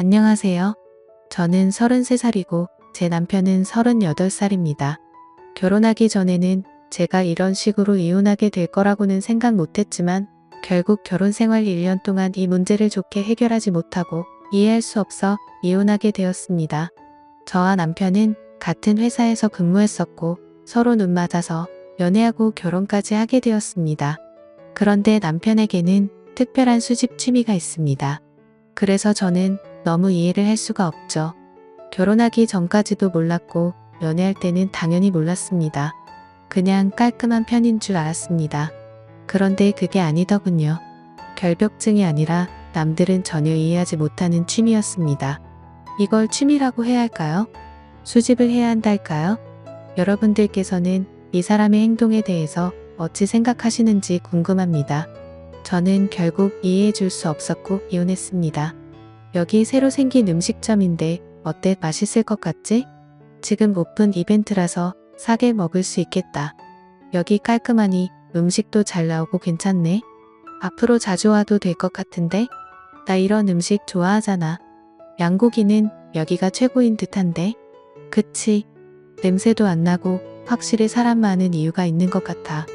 안녕하세요. 저는 33살이고 제 남편은 38살입니다. 결혼하기 전에는 제가 이런 식으로 이혼하게 될 거라고는 생각 못했지만 결국 결혼 생활 1년 동안 이 문제를 좋게 해결하지 못하고 이해할 수 없어 이혼하게 되었습니다. 저와 남편은 같은 회사에서 근무했었고 서로 눈 맞아서 연애하고 결혼까지 하게 되었습니다. 그런데 남편에게는 특별한 수집 취미가 있습니다. 그래서 저는 너무 이해를 할 수가 없죠. 결혼하기 전까지도 몰랐고 연애할 때는 당연히 몰랐습니다. 그냥 깔끔한 편인 줄 알았습니다. 그런데 그게 아니더군요. 결벽증이 아니라 남들은 전혀 이해하지 못하는 취미였습니다. 이걸 취미라고 해야 할까요? 수집을 해야 한달까요? 여러분들께서는 이 사람의 행동에 대해서 어찌 생각하시는지 궁금합니다. 저는 결국 이해해 줄 수 없었고 이혼했습니다. 여기 새로 생긴 음식점인데 어때? 맛있을 것 같지? 지금 오픈 이벤트라서 싸게 먹을 수 있겠다. 여기 깔끔하니 음식도 잘 나오고 괜찮네. 앞으로 자주 와도 될 것 같은데? 나 이런 음식 좋아하잖아. 양고기는 여기가 최고인 듯한데? 그치? 냄새도 안 나고 확실히 사람 많은 이유가 있는 것 같아.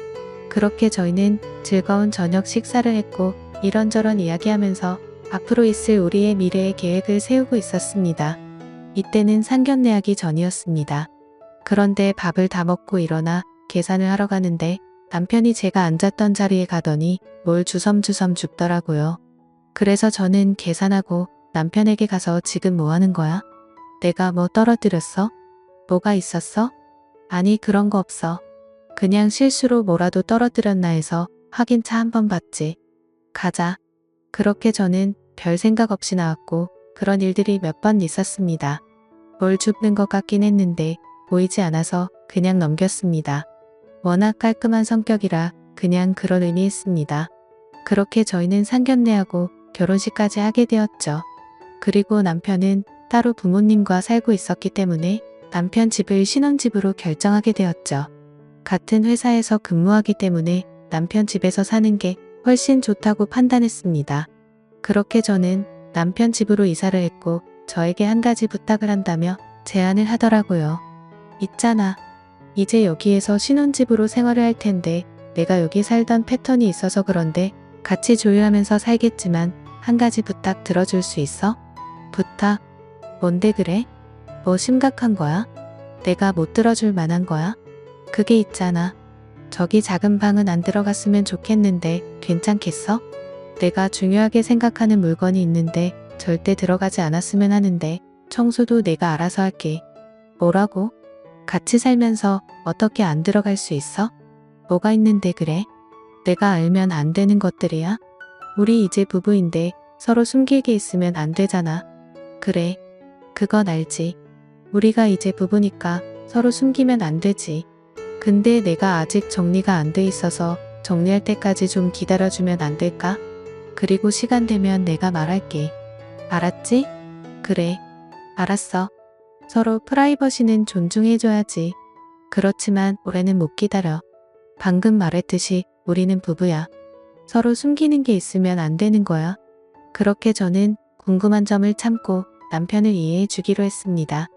그렇게 저희는 즐거운 저녁 식사를 했고 이런저런 이야기하면서 앞으로 있을 우리의 미래의 계획을 세우고 있었습니다. 이때는 상견례하기 전이었습니다. 그런데 밥을 다 먹고 일어나 계산을 하러 가는데 남편이 제가 앉았던 자리에 가더니 뭘 주섬주섬 줍더라고요. 그래서 저는 계산하고 남편에게 가서 지금 뭐 하는 거야? 내가 뭐 떨어뜨렸어? 뭐가 있었어? 아니 그런 거 없어. 그냥 실수로 뭐라도 떨어뜨렸나 해서 확인차 한번 봤지. 가자. 그렇게 저는 별 생각 없이 나왔고 그런 일들이 몇 번 있었습니다. 뭘 줍는 것 같긴 했는데 보이지 않아서 그냥 넘겼습니다. 워낙 깔끔한 성격이라 그냥 그럴 의미했습니다. 그렇게 저희는 상견례하고 결혼식까지 하게 되었죠. 그리고 남편은 따로 부모님과 살고 있었기 때문에 남편 집을 신혼집으로 결정하게 되었죠. 같은 회사에서 근무하기 때문에 남편 집에서 사는 게 훨씬 좋다고 판단했습니다. 그렇게 저는 남편 집으로 이사를 했고 저에게 한 가지 부탁을 한다며 제안을 하더라고요. 있잖아. 이제 여기에서 신혼집으로 생활을 할 텐데 내가 여기 살던 패턴이 있어서 그런데 같이 조율하면서 살겠지만 한 가지 부탁 들어줄 수 있어? 부탁? 뭔데 그래? 뭐 심각한 거야? 내가 못 들어줄 만한 거야? 그게 있잖아. 저기 작은 방은 안 들어갔으면 좋겠는데 괜찮겠어? 내가 중요하게 생각하는 물건이 있는데 절대 들어가지 않았으면 하는데 청소도 내가 알아서 할게. 뭐라고? 같이 살면서 어떻게 안 들어갈 수 있어? 뭐가 있는데 그래? 내가 알면 안 되는 것들이야? 우리 이제 부부인데 서로 숨길 게 있으면 안 되잖아. 그래. 그건 알지. 우리가 이제 부부니까 서로 숨기면 안 되지. 근데 내가 아직 정리가 안 돼 있어서 정리할 때까지 좀 기다려주면 안 될까? 그리고 시간 되면 내가 말할게. 알았지? 그래. 알았어. 서로 프라이버시는 존중해줘야지. 그렇지만 올해는 못 기다려. 방금 말했듯이 우리는 부부야. 서로 숨기는 게 있으면 안 되는 거야. 그렇게 저는 궁금한 점을 참고 남편을 이해해 주기로 했습니다.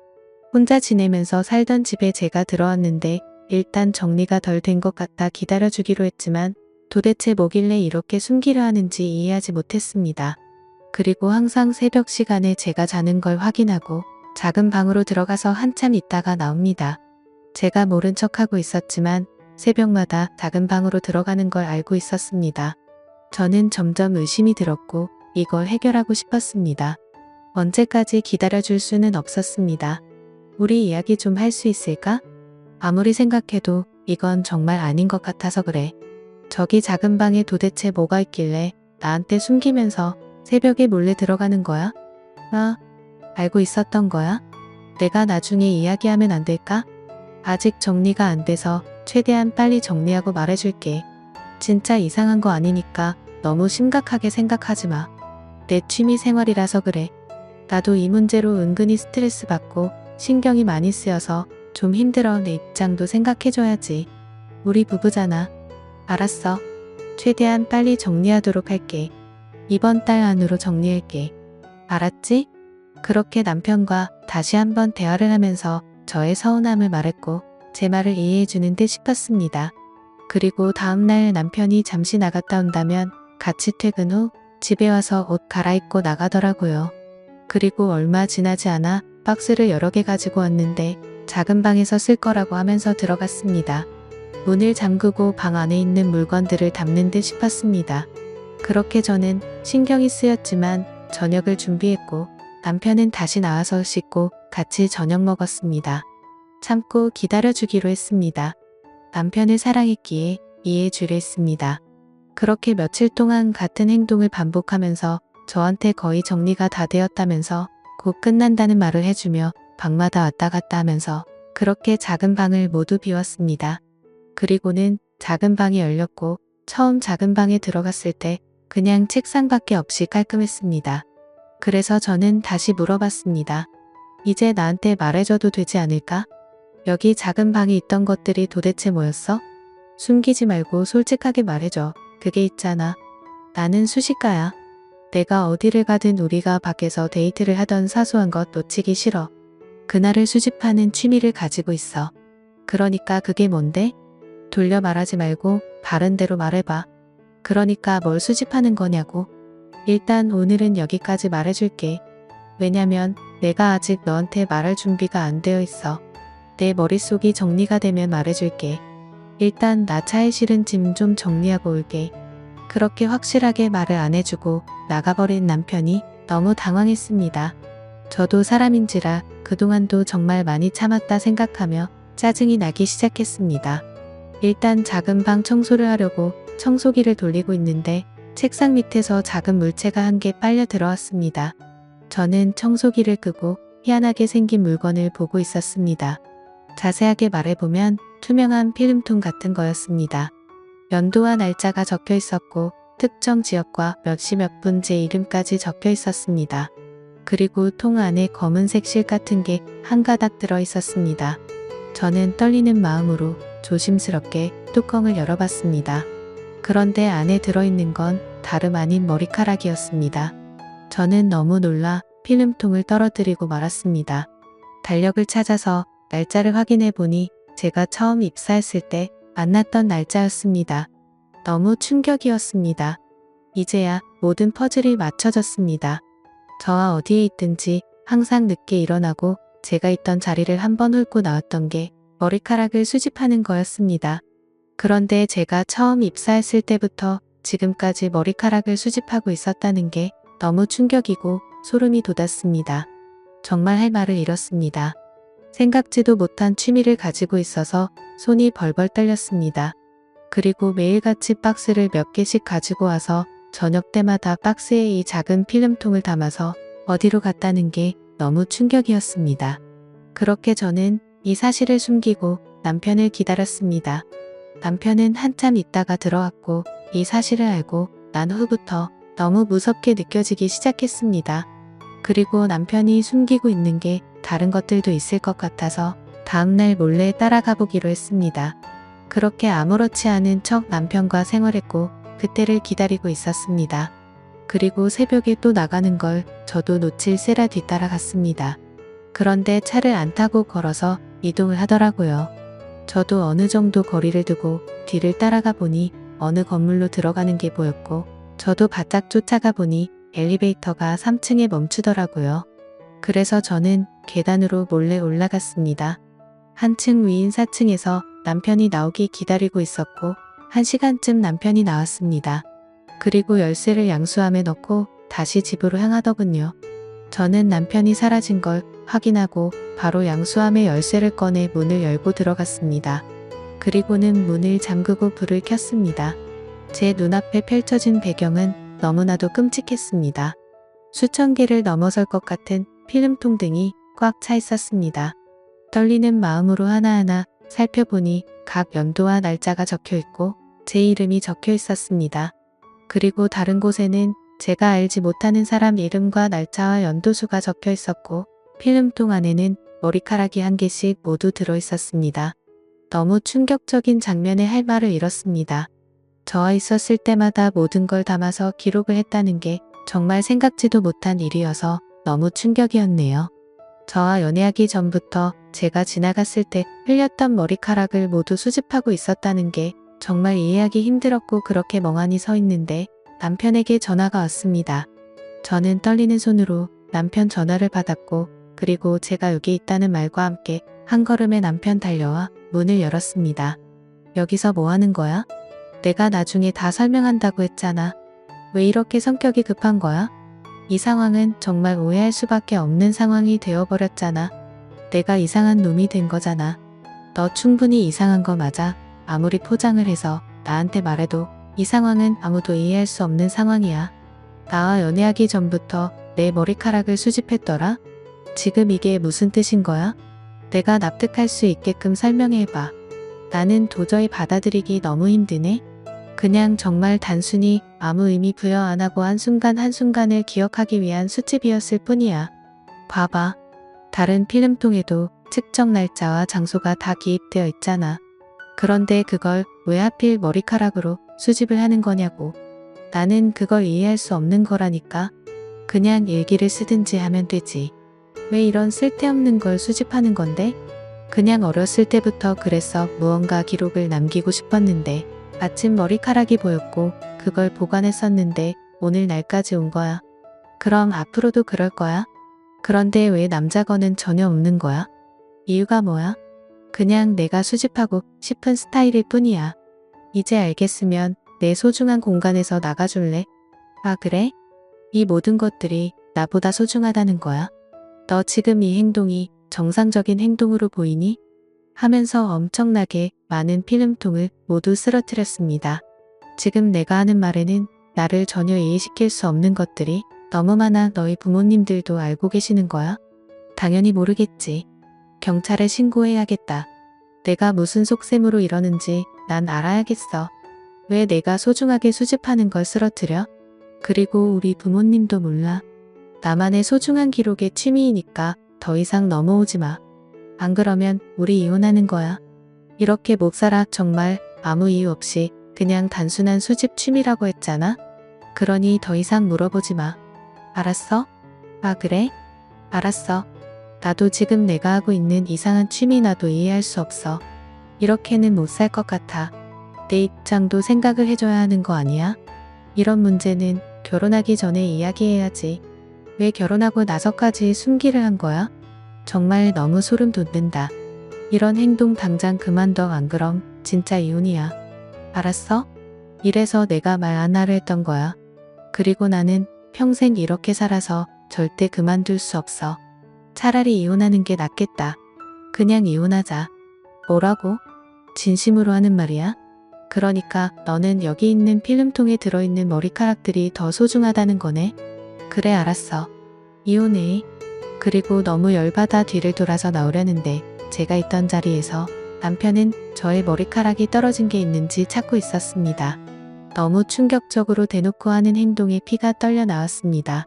혼자 지내면서 살던 집에 제가 들어왔는데 일단 정리가 덜 된 것 같아 기다려주기로 했지만 도대체 뭐길래 이렇게 숨기려 하는지 이해하지 못했습니다. 그리고 항상 새벽 시간에 제가 자는 걸 확인하고 작은 방으로 들어가서 한참 있다가 나옵니다. 제가 모른 척하고 있었지만 새벽마다 작은 방으로 들어가는 걸 알고 있었습니다. 저는 점점 의심이 들었고 이걸 해결하고 싶었습니다. 언제까지 기다려줄 수는 없었습니다. 우리 이야기 좀 할 수 있을까? 아무리 생각해도 이건 정말 아닌 것 같아서 그래. 저기 작은 방에 도대체 뭐가 있길래 나한테 숨기면서 새벽에 몰래 들어가는 거야? 알고 있었던 거야? 내가 나중에 이야기하면 안 될까? 아직 정리가 안 돼서 최대한 빨리 정리하고 말해줄게. 진짜 이상한 거 아니니까 너무 심각하게 생각하지 마. 내 취미 생활이라서 그래. 나도 이 문제로 은근히 스트레스 받고 신경이 많이 쓰여서 좀 힘들어. 내 입장도 생각해줘야지. 우리 부부잖아. 알았어. 최대한 빨리 정리하도록 할게. 이번 달 안으로 정리할게. 알았지? 그렇게 남편과 다시 한번 대화를 하면서 저의 서운함을 말했고 제 말을 이해해주는 듯 싶었습니다. 그리고 다음날 남편이 잠시 나갔다 온다면 같이 퇴근 후 집에 와서 옷 갈아입고 나가더라고요. 그리고 얼마 지나지 않아 박스를 여러 개 가지고 왔는데 작은 방에서 쓸 거라고 하면서 들어갔습니다. 문을 잠그고 방 안에 있는 물건들을 담는 듯 싶었습니다. 그렇게 저는 신경이 쓰였지만 저녁을 준비했고 남편은 다시 나와서 씻고 같이 저녁 먹었습니다. 참고 기다려주기로 했습니다. 남편을 사랑했기에 이해해주려 했습니다. 그렇게 며칠 동안 같은 행동을 반복하면서 저한테 거의 정리가 다 되었다면서 곧 끝난다는 말을 해주며 방마다 왔다 갔다 하면서 그렇게 작은 방을 모두 비웠습니다. 그리고는 작은 방이 열렸고 처음 작은 방에 들어갔을 때 그냥 책상밖에 없이 깔끔했습니다. 그래서 저는 다시 물어봤습니다. 이제 나한테 말해줘도 되지 않을까? 여기 작은 방에 있던 것들이 도대체 뭐였어? 숨기지 말고 솔직하게 말해줘. 그게 있잖아. 나는 수식가야. 내가 어디를 가든 우리가 밖에서 데이트를 하던 사소한 것 놓치기 싫어. 그날을 수집하는 취미를 가지고 있어. 그러니까 그게 뭔데? 돌려 말하지 말고 바른 대로 말해봐. 그러니까 뭘 수집하는 거냐고. 일단 오늘은 여기까지 말해줄게. 왜냐면 내가 아직 너한테 말할 준비가 안 되어 있어. 내 머릿속이 정리가 되면 말해줄게. 일단 나 차에 실은 짐 좀 정리하고 올게. 그렇게 확실하게 말을 안 해주고 나가버린 남편이 너무 당황했습니다. 저도 사람인지라 그동안도 정말 많이 참았다 생각하며 짜증이 나기 시작했습니다. 일단 작은 방 청소를 하려고 청소기를 돌리고 있는데 책상 밑에서 작은 물체가 한 개 빨려 들어왔습니다. 저는 청소기를 끄고 희한하게 생긴 물건을 보고 있었습니다. 자세하게 말해보면 투명한 필름통 같은 거였습니다. 연도와 날짜가 적혀 있었고 특정 지역과 몇 시 몇 분 제 이름까지 적혀 있었습니다. 그리고 통 안에 검은색 실 같은 게 한 가닥 들어 있었습니다. 저는 떨리는 마음으로 조심스럽게 뚜껑을 열어봤습니다. 그런데 안에 들어있는 건 다름 아닌 머리카락이었습니다. 저는 너무 놀라 필름통을 떨어뜨리고 말았습니다. 달력을 찾아서 날짜를 확인해 보니 제가 처음 입사했을 때 만났던 날짜였습니다. 너무 충격이었습니다. 이제야 모든 퍼즐이 맞춰졌습니다. 저와 어디에 있든지 항상 늦게 일어나고 제가 있던 자리를 한번 훑고 나왔던 게 머리카락을 수집하는 거였습니다. 그런데 제가 처음 입사했을 때부터 지금까지 머리카락을 수집하고 있었다는 게 너무 충격이고 소름이 돋았습니다. 정말 할 말을 잃었습니다. 생각지도 못한 취미를 가지고 있어서 손이 벌벌 떨렸습니다. 그리고 매일같이 박스를 몇 개씩 가지고 와서 저녁 때마다 박스에 이 작은 필름통을 담아서 어디로 갔다는 게 너무 충격이었습니다. 그렇게 저는 이 사실을 숨기고 남편을 기다렸습니다. 남편은 한참 있다가 들어왔고 이 사실을 알고 난 후부터 너무 무섭게 느껴지기 시작했습니다. 그리고 남편이 숨기고 있는 게 다른 것들도 있을 것 같아서 다음날 몰래 따라가 보기로 했습니다. 그렇게 아무렇지 않은 척 남편과 생활했고 그때를 기다리고 있었습니다. 그리고 새벽에 또 나가는 걸 저도 놓칠세라 뒤따라갔습니다. 그런데 차를 안 타고 걸어서 이동을 하더라고요. 저도 어느 정도 거리를 두고 뒤를 따라가 보니 어느 건물로 들어가는 게 보였고 저도 바짝 쫓아가 보니 엘리베이터가 3층에 멈추더라고요. 그래서 저는 계단으로 몰래 올라갔습니다. 한층 위인 4층에서 남편이 나오기 기다리고 있었고 1시간쯤 남편이 나왔습니다. 그리고 열쇠를 양수함에 넣고 다시 집으로 향하더군요. 저는 남편이 사라진 걸 확인하고 바로 양수함에 열쇠를 꺼내 문을 열고 들어갔습니다. 그리고는 문을 잠그고 불을 켰습니다. 제 눈앞에 펼쳐진 배경은 너무나도 끔찍했습니다. 수천 개를 넘어설 것 같은 필름통 등이 꽉 차 있었습니다. 떨리는 마음으로 하나하나 살펴보니 각 연도와 날짜가 적혀 있고 제 이름이 적혀 있었습니다. 그리고 다른 곳에는 제가 알지 못하는 사람 이름과 날짜와 연도수가 적혀 있었고 필름통 안에는 머리카락이 한 개씩 모두 들어 있었습니다. 너무 충격적인 장면에 할 말을 잃었습니다. 저와 있었을 때마다 모든 걸 담아서 기록을 했다는 게 정말 생각지도 못한 일이어서 너무 충격이었네요. 저와 연애하기 전부터 제가 지나갔을 때 흘렸던 머리카락을 모두 수집하고 있었다는 게 정말 이해하기 힘들었고, 그렇게 멍하니 서 있는데 남편에게 전화가 왔습니다. 저는 떨리는 손으로 남편 전화를 받았고, 그리고 제가 여기 있다는 말과 함께 한 걸음에 남편 달려와 문을 열었습니다. 여기서 뭐 하는 거야? 내가 나중에 다 설명한다고 했잖아. 왜 이렇게 성격이 급한 거야? 이 상황은 정말 오해할 수밖에 없는 상황이 되어버렸잖아. 내가 이상한 놈이 된 거잖아. 너 충분히 이상한 거 맞아. 아무리 포장을 해서 나한테 말해도 이 상황은 아무도 이해할 수 없는 상황이야. 나와 연애하기 전부터 내 머리카락을 수집했더라? 지금 이게 무슨 뜻인 거야? 내가 납득할 수 있게끔 설명해봐. 나는 도저히 받아들이기 너무 힘드네. 그냥 정말 단순히 아무 의미 부여 안 하고 한순간 한순간을 기억하기 위한 수집이었을 뿐이야. 봐봐. 다른 필름통에도 측정 날짜와 장소가 다 기입되어 있잖아. 그런데 그걸 왜 하필 머리카락으로 수집을 하는 거냐고. 나는 그걸 이해할 수 없는 거라니까. 그냥 일기를 쓰든지 하면 되지. 왜 이런 쓸데없는 걸 수집하는 건데? 그냥 어렸을 때부터 그랬어. 무언가 기록을 남기고 싶었는데 마침 머리카락이 보였고 그걸 보관했었는데 오늘 날까지 온 거야. 그럼 앞으로도 그럴 거야? 그런데 왜 남자거는 전혀 없는 거야? 이유가 뭐야? 그냥 내가 수집하고 싶은 스타일일 뿐이야. 이제 알겠으면 내 소중한 공간에서 나가줄래? 아, 그래? 이 모든 것들이 나보다 소중하다는 거야? 너 지금 이 행동이 정상적인 행동으로 보이니? 하면서 엄청나게 많은 필름통을 모두 쓰러뜨렸습니다. 지금 내가 하는 말에는 나를 전혀 이해시킬 수 없는 것들이 너무 많아. 너희 부모님들도 알고 계시는 거야? 당연히 모르겠지. 경찰에 신고해야겠다. 내가 무슨 속셈으로 이러는지 난 알아야겠어. 왜 내가 소중하게 수집하는 걸 쓰러뜨려? 그리고 우리 부모님도 몰라. 나만의 소중한 기록의 취미이니까 더 이상 넘어오지 마. 안 그러면 우리 이혼하는 거야. 이렇게 못 살아. 정말 아무 이유 없이 그냥 단순한 수집 취미라고 했잖아. 그러니 더 이상 물어보지 마. 알았어? 아, 그래? 알았어. 나도 지금 내가 하고 있는 이상한 취미 나도 이해할 수 없어. 이렇게는 못 살 것 같아. 내 입장도 생각을 해줘야 하는 거 아니야? 이런 문제는 결혼하기 전에 이야기해야지. 왜 결혼하고 나서까지 숨기를 한 거야? 정말 너무 소름 돋는다. 이런 행동 당장 그만둬. 안 그럼 진짜 이혼이야. 알았어? 이래서 내가 말 안 하려 했던 거야. 그리고 나는 평생 이렇게 살아서 절대 그만둘 수 없어. 차라리 이혼하는 게 낫겠다. 그냥 이혼하자. 뭐라고? 진심으로 하는 말이야? 그러니까 너는 여기 있는 필름통에 들어있는 머리카락들이 더 소중하다는 거네? 그래, 알았어. 이혼해. 그리고 너무 열받아 뒤를 돌아서 나오려는데 제가 있던 자리에서 남편은 저의 머리카락이 떨어진 게 있는지 찾고 있었습니다. 너무 충격적으로 대놓고 하는 행동에 피가 떨려 나왔습니다.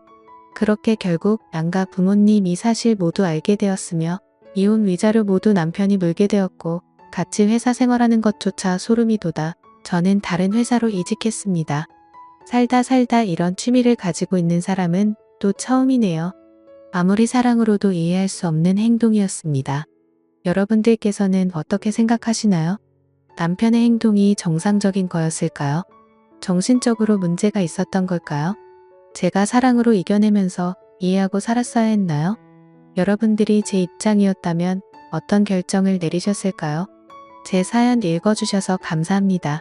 그렇게 결국 양가 부모님이 사실 모두 알게 되었으며 이혼 위자료 모두 남편이 물게 되었고 같이 회사 생활하는 것조차 소름이 돋아 저는 다른 회사로 이직했습니다. 살다 이런 취미를 가지고 있는 사람은 또 처음이네요. 아무리 사랑으로도 이해할 수 없는 행동이었습니다. 여러분들께서는 어떻게 생각하시나요? 남편의 행동이 정상적인 거였을까요? 정신적으로 문제가 있었던 걸까요? 제가 사랑으로 이겨내면서 이해하고 살았어야 했나요? 여러분들이 제 입장이었다면 어떤 결정을 내리셨을까요? 제 사연 읽어주셔서 감사합니다.